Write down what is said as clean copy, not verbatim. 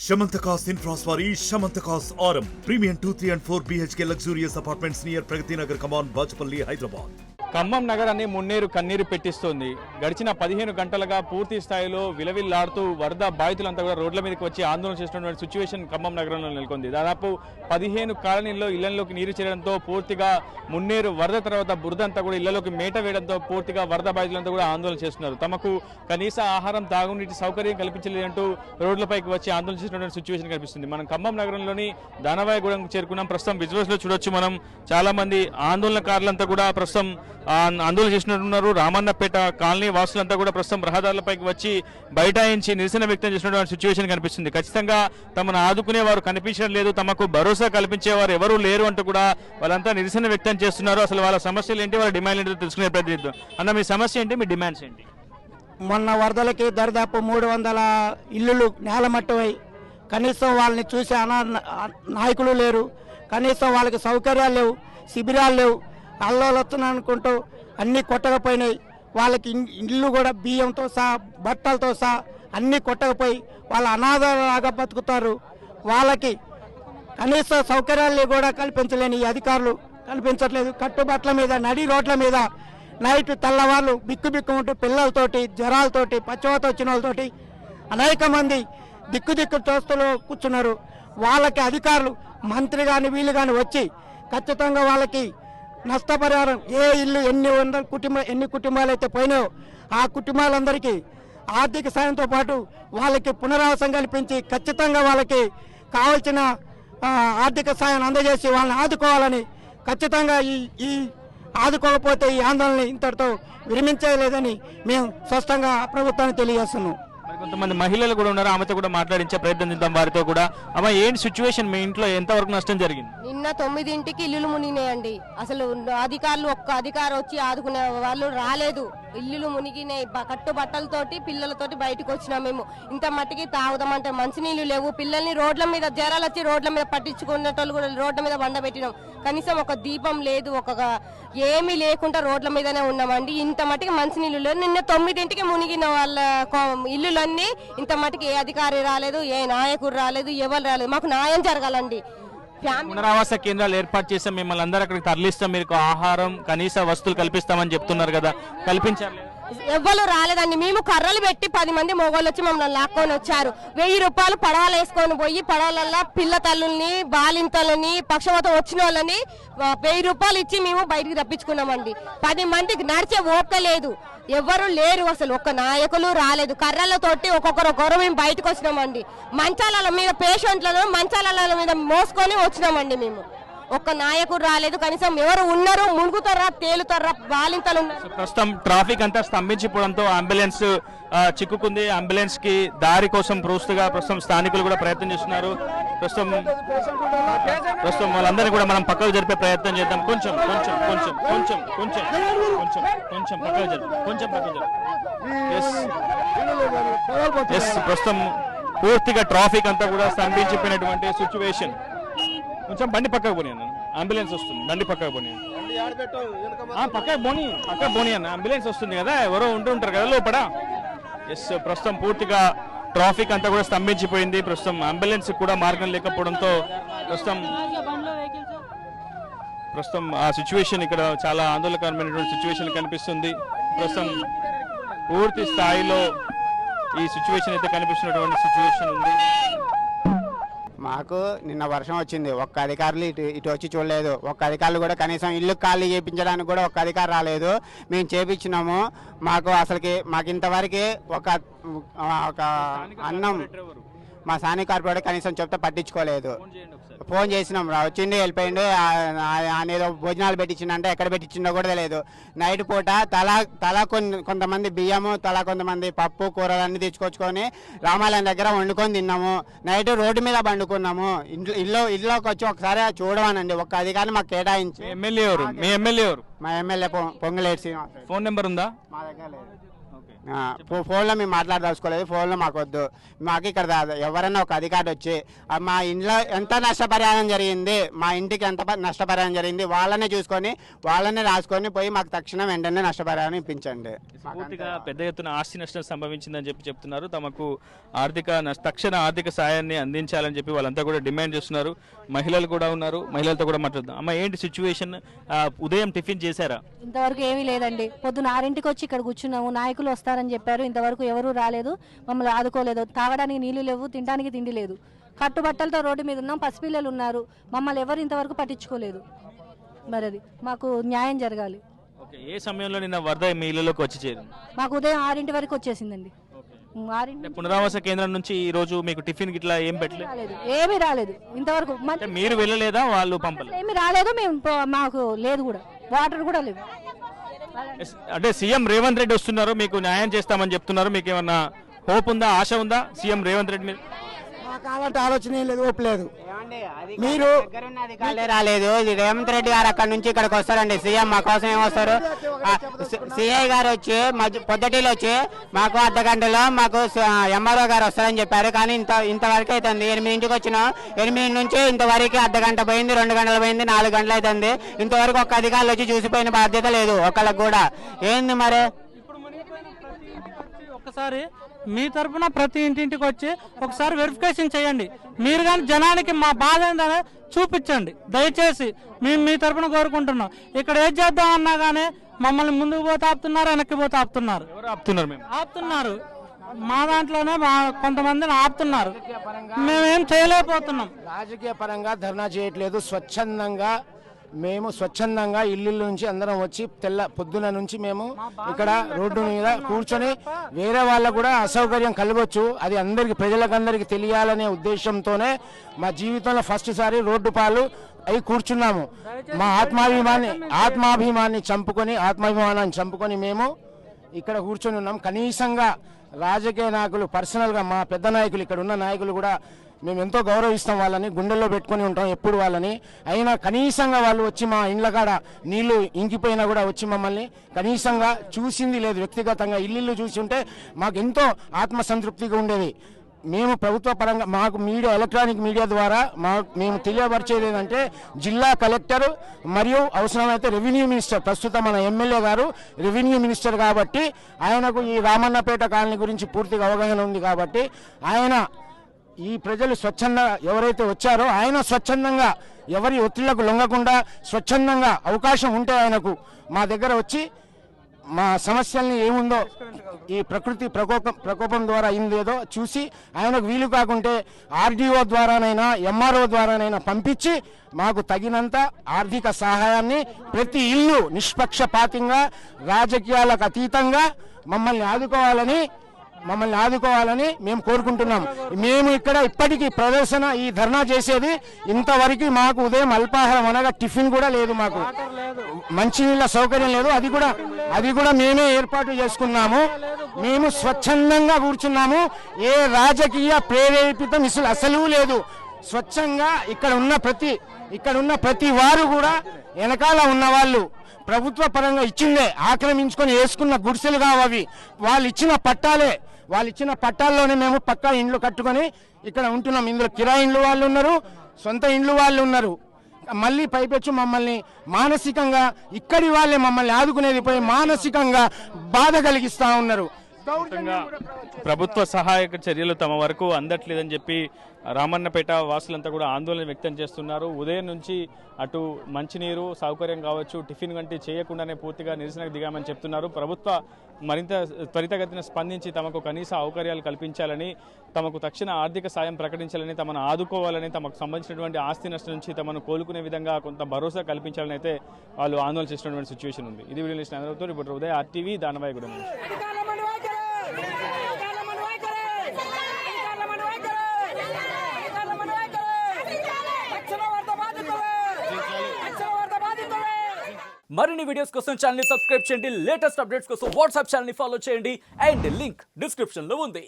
Shamantakas Infraswari, Shamantakas Aurum. Premium 2, 3 and 4 BHK luxurious apartments near Pragati Nagar, Kaman, Bachapalli, Hyderabad. Khammam నగరాన్ని మున్నేరు కన్నీరు పెట్టిస్తోంది. గడిచిన 15 గంటలుగా పూర్తి స్థాయిలో విలవిల్లాడుతూ వరద బాధితులంతా కూడా రోడ్ల మీదకి వచ్చి ఆందోళన చేస్తున్నటువంటి సిచ్యువేషన్ ఖమ్మం నగరంలో నెలకొంది. దాదాపు 15 కాలనీల్లో ఇళ్లలోకి నీరు చేరడంతో పూర్తిగా మున్నేరు వరద తర్వాత బురదంతా కూడా ఇళ్లలోకి మేట వేయడంతో పూర్తిగా వరద బాధితులంతా కూడా ఆందోళన చేస్తున్నారు. తమకు కనీస ఆహారం, తాగునీటి సౌకర్యం కల్పించలేదంటూ రోడ్లపైకి వచ్చి ఆందోళన చేస్తున్నటువంటి సిచ్యువేషన్ కనిపిస్తుంది. మనం ఖమ్మం నగరంలోని దానవాయగూడెం చేరుకున్నాం. ప్రస్తుతం విజువల్స్ లో చూడొచ్చు మనం చాలా మంది ఆందోళనకారులంతా కూడా ప్రస్తుతం ఆందోళన చేసినట్టున్నారు. రామన్నపేట కాలనీ వాసులంతా కూడా ప్రస్తుతం రహదారులపైకి వచ్చి బైఠాయించి నిరసన వ్యక్తం చేసినటువంటి సిచ్యువేషన్ కనిపిస్తుంది. ఖచ్చితంగా తమను ఆదుకునే వారు కనిపించడం లేదు, తమకు భరోసా కల్పించేవారు ఎవరూ లేరు అంటూ కూడా వాళ్ళంతా నిరసన వ్యక్తం చేస్తున్నారు. అసలు వాళ్ళ సమస్యలు ఏంటి, వాళ్ళ డిమాండ్ ఏంటో తెలుసుకునే ప్రయత్నిద్దాం. అన్న, మీ సమస్య ఏంటి, మీ డిమాండ్స్ ఏంటి? మొన్న వరదలకి దాదాపు 300 ఇల్లులు నేలమట్టమై కనీసం వాళ్ళని చూసే నాయకులు లేరు, కనీసం వాళ్ళకి సౌకర్యాలు లేవు, శిబిరాలు లేవు. అల్లోలు వస్తున్నాను అనుకుంటూ అన్నీ కొట్టకపోయినాయి. వాళ్ళకి ఇల్లు కూడా బియ్యంతో సహా బట్టలతో సహా అన్నీ కొట్టకపోయి వాళ్ళ అనాథలాగా బతుకుతారు. వాళ్ళకి కనీస సౌకర్యాలు కూడా కల్పించలేని ఈ అధికారులు కల్పించట్లేదు. కట్టుబట్టల మీద, నడి రోడ్ల మీద నైట్ తెల్లవాళ్ళు బిక్కు ఉంటూ పిల్లలతోటి, జ్వరాలతోటి, పచ్చవత వచ్చిన వాళ్ళతోటి అనేక మంది దిక్కు తోస్తలో కూర్చున్నారు. వాళ్ళకి అధికారులు, మంత్రి కానీ వీళ్ళు కానీ వచ్చి ఖచ్చితంగా వాళ్ళకి నష్టపరిహారం, ఏ ఇల్లు ఎన్ని కుటుంబాలు అయితే పోయినాయో ఆ కుటుంబాలందరికీ ఆర్థిక సాయంతో పాటు వాళ్ళకి పునరావాసం కల్పించి ఖచ్చితంగా వాళ్ళకి కావాల్సిన ఆర్థిక సాయం అందజేసి వాళ్ళని ఆదుకోవాలని, ఖచ్చితంగా ఈ ఆదుకోకపోతే ఈ ఆందోళన ఇంతటితో విరమించలేదని మేము స్పష్టంగా ప్రభుత్వాన్ని తెలియజేస్తున్నాం. కొంతమంది మహిళలు కూడా ఉన్నారు, ఆమెతో కూడా మాట్లాడించే ప్రయత్నం చేద్దాం వారితో కూడా. అమ్మ, ఏంటి సిచ్యువేషన్, మీ ఇంట్లో ఎంతవరకు నష్టం జరిగింది? నిన్న 9ంటికి ఇల్లులు మునిగినాయండి. అసలు అధికారులు ఒక్క అధికారి వచ్చి ఆదుకునే వాళ్ళు రాలేదు. ఇల్లులు మునిగినాయి. కట్టుబట్టలతోటి పిల్లలతోటి బయటకు వచ్చినాం మేము. ఇంత మట్టికి తాగుదామంటే మంచినీళ్ళు లేవు. పిల్లల్ని రోడ్ల మీద జ్వరాలు వచ్చి రోడ్ల మీద పట్టించుకునేటోళ్ళు కూడా రోడ్ల మీద బండబెట్టినాం. కనీసం ఒక దీపం లేదు, ఏమీ లేకుండా రోడ్ల మీదనే ఉన్నామండి. ఇంత మట్టికి మంచినీళ్ళు లేవు. నిన్న 9ంటికి మునిగిన వాళ్ళ ఇల్లులన్నీ ఇంత మట్టికి ఏ అధికారి రాలేదు, ఏ నాయకుడు రాలేదు, ఎవరు రాలేదు. మాకు న్యాయం జరగాలండి. పునరావాస కేంద్రాలు ఏర్పాటు చేసాం, మిమ్మల్ని అందరూ అక్కడికి తరలిస్తాం, మీకు ఆహారం, కనీస వస్తువులు కల్పిస్తామని చెప్తున్నారు కదా, కల్పించాలి? ఎవ్వరు రాలేదండి. మేము కర్రలు పెట్టి 10 మంది మొగోళ్ళు వచ్చి మమ్మల్ని లాక్కొని వచ్చారు. 1000 రూపాయలు పడవలు వేసుకొని పోయి పడవలల్లో పిల్ల తల్లుల్ని, బాలింతలని, పక్షవాతం వచ్చిన వాళ్ళని 1000 రూపాయలు ఇచ్చి మేము బయటికి రప్పించుకున్నామండి. 10 మందికి నడిచే ఓపిక లేదు, ఎవరు లేరు. అసలు ఒక్క నాయకులు రాలేదు. కర్రలతోటి ఒక్కొక్కరు మేము బయటకు వచ్చినామండి. మంచాల మీద పేషెంట్లను మంచాల మీద మోసుకొని వచ్చినామండి మేము. ఒక్క నాయకుడు రాలేదు. కనీసం ఎవరు ఉన్నారు, మునుగుతారా, తేలుతారా, బాలింతలు ఉన్నారు. ప్రస్తుతం ట్రాఫిక్ అంతా స్తంభించిపోవడంతో అంబులెన్స్ చిక్కుకుంది. అంబులెన్స్ కి దారి కోసం ప్రస్తుతం స్థానికులు కూడా ప్రయత్నం చేస్తున్నారు. ప్రస్తుతం వాళ్ళందరినీ కూడా మనం పక్కకు జరిపే ప్రయత్నం చేద్దాం. కొంచెం పక్కకు జరిపి. ప్రస్తుతం పూర్తిగా ట్రాఫిక్ అంతా కూడా స్తంభించిపోయినటువంటి సిచ్యువేషన్. కొంచెం బండి పక్కకు పోనీ అన్న, అంబులెన్స్ వస్తుంది. బండి పక్కకు పోనీ, పక్కకు పోనీ అన్న, అంబులెన్స్ వస్తుంది కదా, ఎవరో ఉంటుంటారు కదా లోపల. ప్రస్తుతం పూర్తిగా ట్రాఫిక్ అంతా కూడా స్తంభించిపోయింది. ప్రస్తుతం అంబులెన్స్ కూడా మార్గం లేకపోవడంతో ప్రస్తుతం ఆ సిచ్యువేషన్ ఇక్కడ చాలా ఆందోళనకరమైనటువంటి సిచ్యువేషన్ కనిపిస్తుంది. ప్రస్తుతం పూర్తి స్థాయిలో ఈ సిచ్యువేషన్ అయితే కనిపిస్తున్నటువంటి సిచ్యువేషన్ ఉంది. మాకు నిన్న వర్షం వచ్చింది, ఒక్క అధికారులు ఇటు వచ్చి చూడలేదు. ఒక్క అధికారులు కూడా కనీసం ఇల్లు ఖాళీ చేయించడానికి కూడా ఒక్క అధికారి రాలేదు. మేము చేపించినాము. మాకు ఇంతవరకు ఒక అన్నం మా స్థానిక కార్పొరేటర్ కనీసం చెప్తే పట్టించుకోలేదు. ఫోన్ చేసినాం, వచ్చిండి వెళ్ళిపోయిండు. ఏదో భోజనాలు పెట్టించిండంటే ఎక్కడ పెట్టించిండో కూడా తెలియదు. నైట్ పూట తలా కొంతమంది బియ్యము, కొంతమంది పప్పు, కూరలు అన్నీ తెచ్చుకొచ్చుకొని రామాలయం దగ్గర వండుకొని తిన్నాము. నైట్ రోడ్డు మీద పండుకున్నాము. ఇల్లులోకి వచ్చి ఒకసారి చూడవానండి, ఒక్క అధికారిని మాకు కేటాయించి. ఎమ్మెల్యే ఎవరు? మీ ఎమ్మెల్యే ఎవరు? మా MLA Ponguleti Srinivas. Phone number ఉందా? మా దగ్గర లేదు. ఫోన్లో మేము మాట్లాడదలుచుకోలేదు, ఫోన్లో మాకు వద్దు. మాకు ఇక్కడ ఎవరైనా ఒక అధికారి వచ్చి మా ఇంట్లో ఎంత నష్టపరిహారం జరిగింది, మా ఇంటికి ఎంత నష్టపరిహారం జరిగింది వాళ్ళనే చూసుకొని వాళ్ళనే రాసుకొని పోయి మాకు తక్షణం వెంటనే నష్టపరిహారం ఇప్పించండి. పూర్తిగా పెద్ద ఎత్తున ఆస్తి నష్టం సంభవించిందని చెప్పి చెప్తున్నారు. తమకు తక్షణ ఆర్థిక సాయాన్ని అందించాలని చెప్పి వాళ్ళంతా కూడా డిమాండ్ చేస్తున్నారు. మహిళలు కూడా ఉన్నారు, మహిళలతో కూడా మాట్లాడదాం. అమ్మ, ఏంటి సిచ్యువేషన్? ఉదయం టిఫిన్ చేశారా? ఇంతవరకు ఏమీ లేదండి. పొద్దున 6ంటికి వచ్చి ఇక్కడ కూర్చున్నాము, నాయకులు వస్తారని చెప్పారు, ఇంతవరకు ఎవరూ రాలేదు, మమ్మల్ని ఆదుకోలేదు. తాగడానికి నీళ్లు లేవు, తినడానికి తిండి లేదు, కట్టుబట్టలతో రోడ్డు మీద ఉన్నాం, పసిపిల్లలు ఉన్నారు, మమ్మల్ని ఎవరు ఇంతవరకు పట్టించుకోలేదు. మరి అది మాకు న్యాయం జరగాలి. ఏ సమయంలో నిన్న వరద మీ ఇళ్లలోకి వచ్చి చేరింది? మాకు ఉదయం 6ంటి వరకు వచ్చేసిందండి. 6ంటి పునరావాస కేంద్రం నుంచి ఈ రోజు మీకు టిఫిన్ గిట్లా ఏం పెట్టలేదు? రాలేదు, ఏమీ రాలేదు ఇంతవరకు. మీరు వెళ్ళలేదా? వాళ్ళు పంపలేదు? ఏమీ రాలేదు, మేము మాకు లేదు కూడా, వాటర్ కూడా లేవు. అంటే సీఎం రేవంత్ రెడ్డి వస్తున్నారు, మీకు న్యాయం చేస్తామని చెప్తున్నారు. మీకు ఏమన్నా హోప్ ఉందా, ఆశ ఉందా సీఎం రేవంత్ రెడ్డి మీద? మాకు అలాంటి ఆలోచన ఏం లేదు, ఓపు లేదు. మీరు అధికారులే రాలేదు. ఇది రేవంత్ రెడ్డి గారు అక్కడ నుంచి ఇక్కడికి వస్తారండి. సీఎం మా కోసం ఏమొస్తారు? సిఐ గారు వచ్చి పొద్దుటీలు వచ్చి మాకు అర్ధగంటలో మాకు ఎంఆర్ఓ గారు వస్తారని చెప్పారు. కానీ ఇంతవరకు అవుతుంది. 8ంటికి వచ్చినాం, 8 నుంచి ఇంతవరకు అర్ధగంట పోయింది, 2 గంటలు పోయింది, 4 గంటలు అవుతుంది. ఇంతవరకు ఒక్క అధికారులు వచ్చి చూసిపోయిన బాధ్యత లేదు ఒకళ్ళకి కూడా. ఏంది మరి? ఒకసారి మీ తరఫున ప్రతి ఇంటింటికి వచ్చి ఒకసారి వెరిఫికేషన్ చేయండి. మీరు కానీ జనానికి మా బాధ ఏంటనే చూపించండి దయచేసి. మేము మీ తరఫున కోరుకుంటున్నాం. ఇక్కడ ఏం చేద్దామన్నా కానీ మమ్మల్ని ముందుకు పోతే ఆపుతున్నారు, వెనక్కి పోతే ఆపుతున్నారు. ఎవరు ఆపుతున్నారు? ఆపుతున్నారు, మా దాంట్లోనే కొంతమందిని ఆపుతున్నారు. మేమేం చేయలేకపోతున్నాం. రాజకీయ పరంగా ధర్నా చేయట్లేదు, స్వచ్ఛందంగా ఇల్లు నుంచి అందరం వచ్చి పొద్దున నుంచి మేము ఇక్కడ రోడ్డు మీద కూర్చొని వేరే వాళ్ళకు కూడా అసౌకర్యం కలగొచ్చు, అది ప్రజలకందరికీ తెలియాలనే ఉద్దేశంతోనే మా జీవితంలో ఫస్ట్ సారి రోడ్డు పాలు అయి కూర్చున్నాము. మా ఆత్మాభిమానాన్ని చంపుకొని మేము ఇక్కడ కూర్చొని ఉన్నాం. కనీసంగా రాజకీయ నాయకులు పర్సనల్గా మా పెద్ద నాయకులు, ఇక్కడ ఉన్న నాయకులు కూడా మేము ఎంతో గౌరవిస్తాం, వాళ్ళని గుండెల్లో పెట్టుకొని ఉంటాం ఎప్పుడు వాళ్ళని. అయినా కనీసంగా వాళ్ళు వచ్చి మా ఇండ్ల కాడ నీళ్లు ఇంకిపోయినా కూడా వచ్చి మమ్మల్ని కనీసంగా చూసింది లేదు. వ్యక్తిగతంగా ఇల్లు చూసి ఉంటే మాకు ఎంతో ఆత్మసంతృప్తిగా ఉండేది. మేము ప్రభుత్వ పరంగా మాకు ఎలక్ట్రానిక్ మీడియా ద్వారా మేము తెలియపరిచేది ఏంటంటే, జిల్లా కలెక్టర్ మరియు అవసరమైతే రెవెన్యూ మినిస్టర్, ప్రస్తుతం మన ఎమ్మెల్యే గారు రెవెన్యూ మినిస్టర్ కాబట్టి ఆయనకు ఈ రామన్నపేట కాలనీ గురించి పూర్తిగా అవగాహన ఉంది కాబట్టి ఆయన ఈ ప్రజలు ఎవరైతే వచ్చారో ఆయన స్వచ్ఛందంగా ఎవరి ఒత్తిళ్లకు లొంగకుండా స్వచ్ఛందంగా అవకాశం ఉంటే ఆయనకు మా దగ్గర వచ్చి మా సమస్యల్ని ఏముందో ఈ ప్రకృతి ప్రకోపం ద్వారా అయిందేదో చూసి ఆయనకు వీలు కాకుంటే ఆర్డీఓ ద్వారానైనా ఎంఆర్ఓ ద్వారానైనా పంపించి మాకు తగినంత ఆర్థిక సహాయాన్ని ప్రతి ఇల్లు నిష్పక్షపాతంగా రాజకీయాలకు అతీతంగా మమ్మల్ని ఆదుకోవాలని మేము కోరుకుంటున్నాం. మేము ఇక్కడ ఇప్పటికీ ప్రదర్శన ఈ ధర్నా చేసేది ఇంతవరకు మాకు ఉదయం అల్పాహారం అనగా టిఫిన్ కూడా లేదు, మాకు మంచినీళ్ళ సౌకర్యం లేదు. అది కూడా మేమే ఏర్పాటు చేసుకున్నాము. మేము స్వచ్ఛందంగా కూర్చున్నాము. ఏ రాజకీయ ప్రేరేపితం అసలు లేదు. స్వచ్ఛంగా ఇక్కడ ఉన్న ప్రతి వారు కూడా వెనకాల ఉన్న వాళ్ళు ప్రభుత్వ పరంగా ఇచ్చిందే ఆక్రమించుకొని వేసుకున్న గుడిసెలు కావవి. వాళ్ళు ఇచ్చిన పట్టాల్లోనే మేము పక్కా ఇండ్లు కట్టుకొని ఇక్కడ ఉంటున్నాం. ఇందులో కిరాయి ఇండ్లు వాళ్ళు ఉన్నారు, సొంత ఇండ్లు వాళ్ళు ఉన్నారు. మళ్ళీ పైపెచ్చు మమ్మల్ని మానసికంగా ఇక్కడి వాళ్ళే మమ్మల్ని ఆదుకునేది పోయి మానసికంగా బాధ కలిగిస్తా ఉన్నారు. ప్రభుత్వ సహాయక చర్యలు తమ వరకు అందట్లేదని చెప్పి రామన్నపేట వాసులంతా కూడా ఆందోళన వ్యక్తం చేస్తున్నారు. ఉదయం నుంచి అటు మంచినీరు సౌకర్యం కావచ్చు, టిఫిన్ వంటి చేయకుండానే పూర్తిగా నిరసనకు దిగామని చెప్తున్నారు. ప్రభుత్వ మరింత త్వరితగతిన స్పందించి తమకు కనీస సౌకర్యాలు కల్పించాలని, తమకు తక్షణ ఆర్థిక సాయం ప్రకటించాలని, తమను ఆదుకోవాలని, తమకు సంబంధించినటువంటి ఆస్తి నష్టం నుంచి తమను కోలుకునే విధంగా కొంత భరోసా కల్పించాలని అయితే వాళ్ళు ఆందోళన చేసినటువంటి సిచ్యువేషన్ ఉంది. ఇది వీడియో లిస్ట్ అందరితో రిపోర్టర్ ఉదయ్, RTV, దానవాయిగూడెం నుంచి. మరిన్ని వీడియోస్ కోసం ఛానల్ ని సబ్స్క్రైబ్ చేయండి. లేటెస్ట్ అప్డేట్స్ కోసం వాట్సాప్ ఛానల్ ని ఫాలో చేయండి. అండ్ లింక్ డిస్క్రిప్షన్ లో ఉంది.